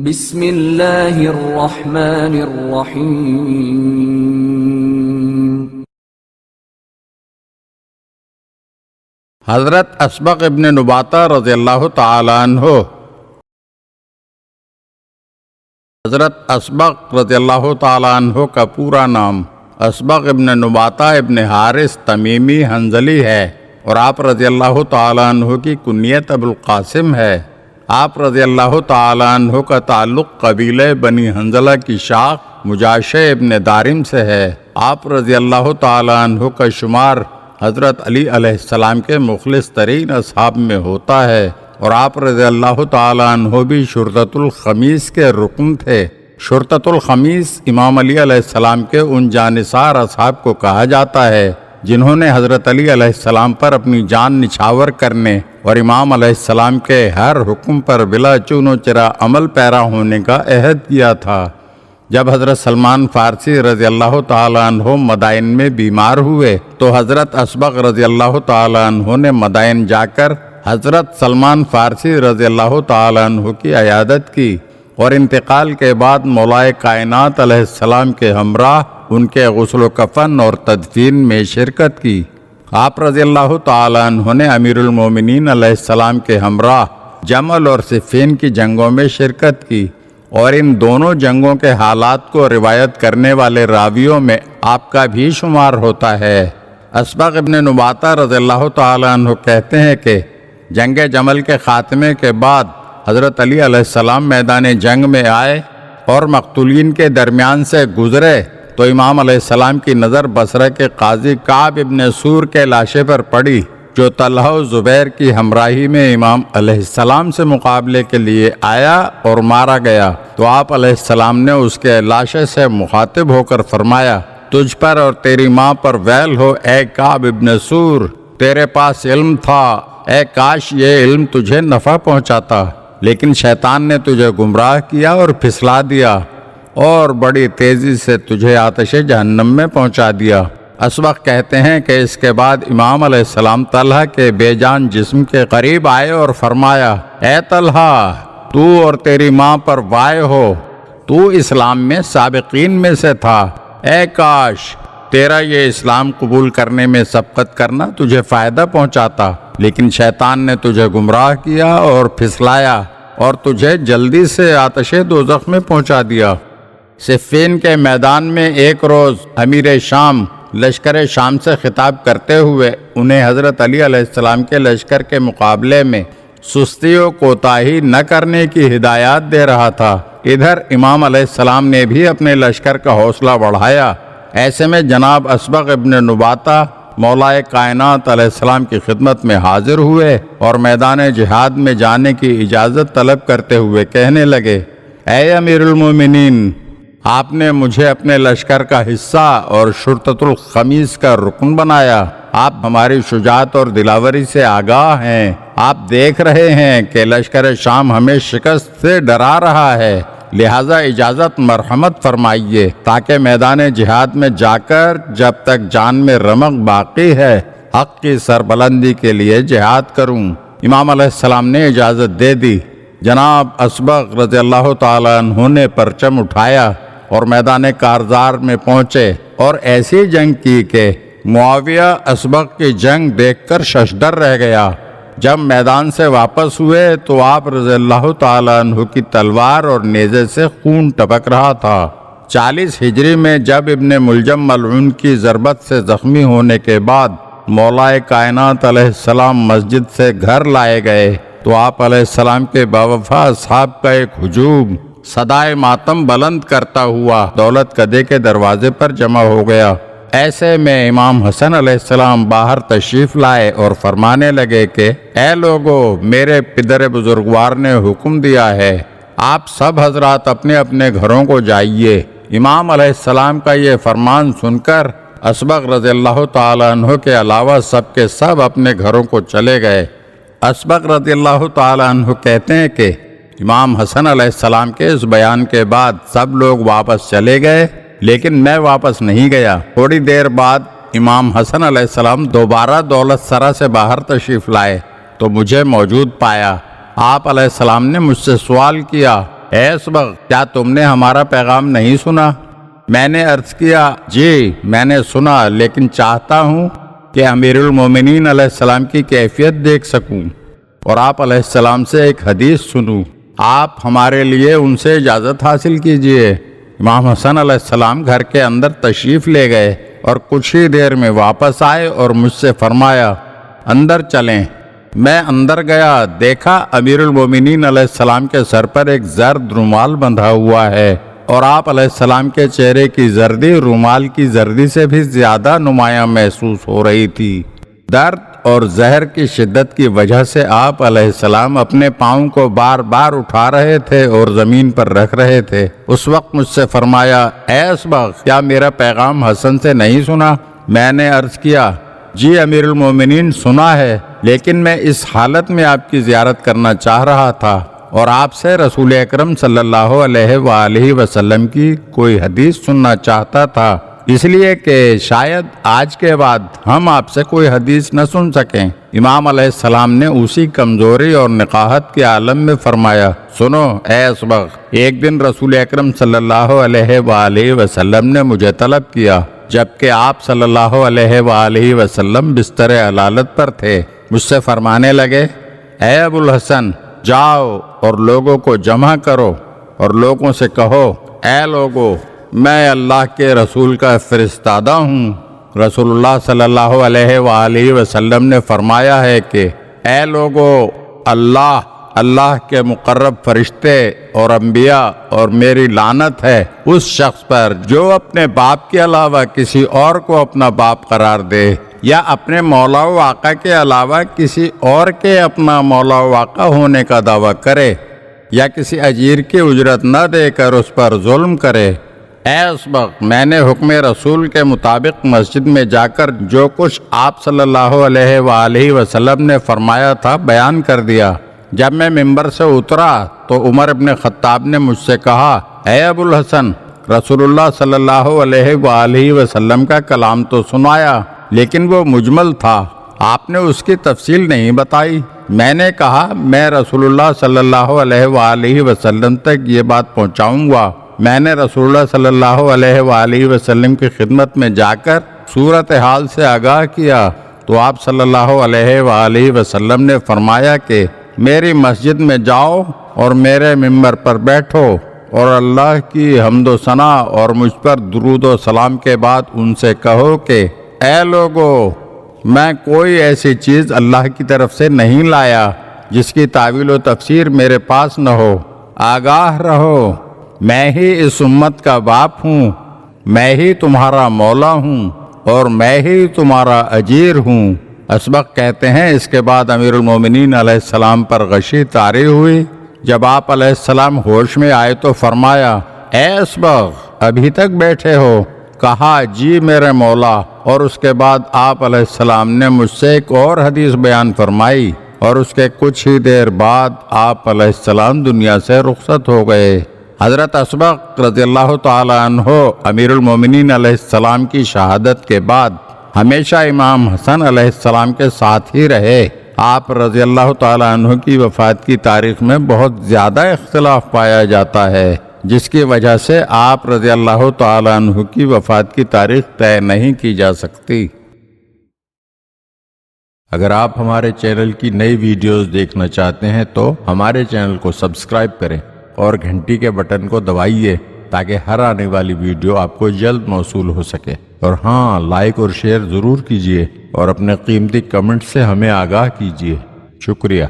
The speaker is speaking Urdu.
بسم اللہ الرحمن الرحیم۔ حضرت اسبغ ابن نباتہ رضی اللہ تعالی عنہ۔ حضرت اسبغ رضی اللہ تعالی عنہ کا پورا نام اسبغ ابن نباتہ ابن حارث تمیمی حنظلی ہے اور آپ رضی اللہ تعالی عنہ کی کنیت ابو القاسم ہے۔ آپ رضی اللہ تعالی عنہ کا تعلق قبیلہ بنی حنظلہ کی شاخ مجاشع ابن دارم سے ہے۔ آپ رضی اللہ تعالی عنہ کا شمار حضرت علی علیہ السلام کے مخلص ترین اصحاب میں ہوتا ہے اور آپ رضی اللہ تعالی عنہ بھی شرطۃ الخمیس کے رکن تھے۔ شرطۃ الخمیس امام علی علیہ السلام کے ان جانثار اصحاب کو کہا جاتا ہے جنہوں نے حضرت علی علیہ السلام پر اپنی جان نچھاور کرنے اور امام علیہ السلام کے ہر حکم پر بلا چون و چرا عمل پیرا ہونے کا عہد کیا تھا۔ جب حضرت سلمان فارسی رضی اللہ تعالیٰ عنہ مدائن میں بیمار ہوئے تو حضرت اسبغ رضی اللہ تعالیٰ عنہ نے مدائن جا کر حضرت سلمان فارسی رضی اللہ تعالیٰ عنہ کی عیادت کی اور انتقال کے بعد مولائے کائنات علیہ السلام کے ہمراہ ان کے غسل و کفن اور تدفین میں شرکت کی۔ آپ رضی اللہ تعالیٰ عنہ نے امیر المومنین علیہ السلام کے ہمراہ جمل اور صفین کی جنگوں میں شرکت کی اور ان دونوں جنگوں کے حالات کو روایت کرنے والے راویوں میں آپ کا بھی شمار ہوتا ہے۔ اسبغ ابن نباتہ رضی اللہ تعالیٰ عنہ کہتے ہیں کہ جنگ جمل کے خاتمے کے بعد حضرت علی علیہ السلام میدان جنگ میں آئے اور مقتولین کے درمیان سے گزرے تو امام علیہ السلام کی نظر بصرہ کے قاضی کعب ابن سور کے لاشے پر پڑی جو طلحہ و زبیر کی ہمراہی میں امام علیہ السلام سے مقابلے کے لیے آیا اور مارا گیا تو آپ علیہ السلام نے اس کے لاشے سے مخاطب ہو کر فرمایا، تجھ پر اور تیری ماں پر ویل ہو اے کعب ابن سور، تیرے پاس علم تھا، اے کاش یہ علم تجھے نفع پہنچاتا، لیکن شیطان نے تجھے گمراہ کیا اور پھسلا دیا اور بڑی تیزی سے تجھے آتش جہنم میں پہنچا دیا۔ اسبغ کہتے ہیں کہ اس کے بعد امام علیہ السلام طلحہ کے بے جان جسم کے قریب آئے اور فرمایا، اے طلحہ، تو اور تیری ماں پر وائے ہو، تو اسلام میں سابقین میں سے تھا، اے کاش تیرا یہ اسلام قبول کرنے میں سبقت کرنا تجھے فائدہ پہنچاتا، لیکن شیطان نے تجھے گمراہ کیا اور پھسلایا اور تجھے جلدی سے آتش دوزخ میں پہنچا دیا۔ صفین کے میدان میں ایک روز امیر شام لشکر شام سے خطاب کرتے ہوئے انہیں حضرت علی علیہ السلام کے لشکر کے مقابلے میں سستی و کوتاہی نہ کرنے کی ہدایات دے رہا تھا۔ ادھر امام علیہ السلام نے بھی اپنے لشکر کا حوصلہ بڑھایا۔ ایسے میں جناب اسبغ ابن نباتہ مولائے کائنات علیہ السلام کی خدمت میں حاضر ہوئے اور میدان جہاد میں جانے کی اجازت طلب کرتے ہوئے کہنے لگے، اے امیر المومنین، آپ نے مجھے اپنے لشکر کا حصہ اور شرطۃ الخمیس کا رکن بنایا۔ آپ ہماری شجاعت اور دلاوری سے آگاہ ہیں۔ آپ دیکھ رہے ہیں کہ لشکر شام ہمیں شکست سے ڈرا رہا ہے، لہذا اجازت مرحمت فرمائیے تاکہ میدان جہاد میں جا کر جب تک جان میں رمق باقی ہے حق کی سربلندی کے لیے جہاد کروں۔ امام علیہ السلام نے اجازت دے دی۔ جناب اسبغ رضی اللہ تعالیٰ عنہ نے پرچم اٹھایا اور میدان کارزار میں پہنچے اور ایسی جنگ کی کہ معاویہ اسبغ کی جنگ دیکھ کر ششدر رہ گیا۔ جب میدان سے واپس ہوئے تو آپ رضی اللہ تعالیٰ عنہ کی تلوار اور نیزے سے خون ٹپک رہا تھا۔ 40 ہجری میں جب ابن ملجم ملعون کی ضربت سے زخمی ہونے کے بعد مولائے کائنات علیہ السلام مسجد سے گھر لائے گئے تو آپ علیہ السلام کے باوفا اصحاب کا ایک ہجوم صدائے ماتم بلند کرتا ہوا دولت کدے کے دروازے پر جمع ہو گیا۔ ایسے میں امام حسن علیہ السلام باہر تشریف لائے اور فرمانے لگے کہ اے لوگو، میرے پدر بزرگوار نے حکم دیا ہے آپ سب حضرات اپنے اپنے گھروں کو جائیے۔ امام علیہ السلام کا یہ فرمان سن کر اسبغ رضی اللہ تعالیٰ عنہ کے علاوہ سب کے سب اپنے گھروں کو چلے گئے۔ اسبغ رضی اللہ تعالیٰ عنہ کہتے ہیں کہ امام حسن علیہ السلام کے اس بیان کے بعد سب لوگ واپس چلے گئے، لیکن میں واپس نہیں گیا۔ تھوڑی دیر بعد امام حسن علیہ السلام دوبارہ دولت سرا سے باہر تشریف لائے تو مجھے موجود پایا۔ آپ علیہ السلام نے مجھ سے سوال کیا، اے اسبغ کیا تم نے ہمارا پیغام نہیں سنا؟ میں نے عرض کیا جی میں نے سنا، لیکن چاہتا ہوں کہ امیر المومنین علیہ السلام کی کیفیت دیکھ سکوں اور آپ علیہ السلام سے ایک حدیث سنوں۔ آپ ہمارے لیے ان سے اجازت حاصل کیجئے۔ امام حسن علیہ السلام گھر کے اندر تشریف لے گئے اور کچھ ہی دیر میں واپس آئے اور مجھ سے فرمایا اندر چلیں۔ میں اندر گیا، دیکھا امیر المومنین علیہ السلام کے سر پر ایک زرد رومال بندھا ہوا ہے اور آپ علیہ السلام کے چہرے کی زردی رومال کی زردی سے بھی زیادہ نمایاں محسوس ہو رہی تھی۔ درد اور زہر کی شدت کی وجہ سے آپ علیہ السلام اپنے پاؤں کو بار بار اٹھا رہے تھے اور زمین پر رکھ رہے تھے۔ اس وقت مجھ سے فرمایا اے اسبغ کیا میرا پیغام حسن سے نہیں سنا؟ میں نے عرض کیا جی امیر المومنین سنا ہے، لیکن میں اس حالت میں آپ کی زیارت کرنا چاہ رہا تھا اور آپ سے رسول اکرم صلی اللہ علیہ وآلہ وسلم کی کوئی حدیث سننا چاہتا تھا، اس لیے کہ شاید آج کے بعد ہم آپ سے کوئی حدیث نہ سن سکیں۔ امام علیہ السلام نے اسی کمزوری اور نقاہت کے عالم میں فرمایا سنو اے اسبغ، ایک دن رسول اکرم صلی اللہ علیہ وآلہ وسلم نے مجھے طلب کیا جبکہ آپ صلی اللہ علیہ وآلہ وسلم بستر علالت پر تھے۔ مجھ سے فرمانے لگے اے ابو الحسن جاؤ اور لوگوں کو جمع کرو اور لوگوں سے کہو اے لوگو میں اللہ کے رسول کا فرستادہ ہوں۔ رسول اللہ صلی اللہ علیہ وآلہ وسلم نے فرمایا ہے کہ اے لوگو اللہ کے مقرب فرشتے اور انبیاء اور میری لعنت ہے اس شخص پر جو اپنے باپ کے علاوہ کسی اور کو اپنا باپ قرار دے یا اپنے مولا و آقا کے علاوہ کسی اور کے اپنا مولا و آقا ہونے کا دعویٰ کرے یا کسی اجیر کی اجرت نہ دے کر اس پر ظلم کرے۔ اے اسبغ میں نے حکم رسول کے مطابق مسجد میں جا کر جو کچھ آپ صلی اللہ علیہ وآلہ وسلم نے فرمایا تھا بیان کر دیا۔ جب میں ممبر سے اترا تو عمر ابن خطاب نے مجھ سے کہا اے ابو الحسن رسول اللہ صلی اللہ علیہ وآلہ وسلم کا کلام تو سنایا لیکن وہ مجمل تھا، آپ نے اس کی تفصیل نہیں بتائی۔ میں نے کہا میں رسول اللہ صلی اللہ علیہ وآلہ وسلم تک یہ بات پہنچاؤں گا۔ میں نے رسول اللہ صلی اللہ علیہ وآلہ وسلم کی خدمت میں جا کر صورتحال سے آگاہ کیا تو آپ صلی اللہ علیہ وآلہ وسلم نے فرمایا کہ میری مسجد میں جاؤ اور میرے ممبر پر بیٹھو اور اللہ کی حمد و ثنا اور مجھ پر درود و سلام کے بعد ان سے کہو کہ اے لوگو میں کوئی ایسی چیز اللہ کی طرف سے نہیں لایا جس کی تعویل و تفسیر میرے پاس نہ ہو۔ آگاہ رہو میں ہی اس امت کا باپ ہوں، میں ہی تمہارا مولا ہوں اور میں ہی تمہارا اجیر ہوں۔ اسبغ کہتے ہیں اس کے بعد امیر المومنین علیہ السلام پر غشی طاری ہوئی۔ جب آپ علیہ السلام ہوش میں آئے تو فرمایا اے اسبغ ابھی تک بیٹھے ہو؟ کہا جی میرے مولا، اور اس کے بعد آپ علیہ السلام نے مجھ سے ایک اور حدیث بیان فرمائی اور اس کے کچھ ہی دیر بعد آپ علیہ السلام دنیا سے رخصت ہو گئے۔ حضرت اسبغ رضی اللہ تعالی عنہ امیر المومنین علیہ السلام کی شہادت کے بعد ہمیشہ امام حسن علیہ السلام کے ساتھ ہی رہے۔ آپ رضی اللہ تعالی عنہ کی وفات کی تاریخ میں بہت زیادہ اختلاف پایا جاتا ہے، جس کی وجہ سے آپ رضی اللہ تعالی عنہ کی وفات کی تاریخ طے نہیں کی جا سکتی۔ اگر آپ ہمارے چینل کی نئی ویڈیوز دیکھنا چاہتے ہیں تو ہمارے چینل کو سبسکرائب کریں اور گھنٹی کے بٹن کو دبائیے تاکہ ہر آنے والی ویڈیو آپ کو جلد موصول ہو سکے۔ اور ہاں لائک اور شیئر ضرور کیجیے اور اپنے قیمتی کمنٹ سے ہمیں آگاہ کیجیے۔ شکریہ۔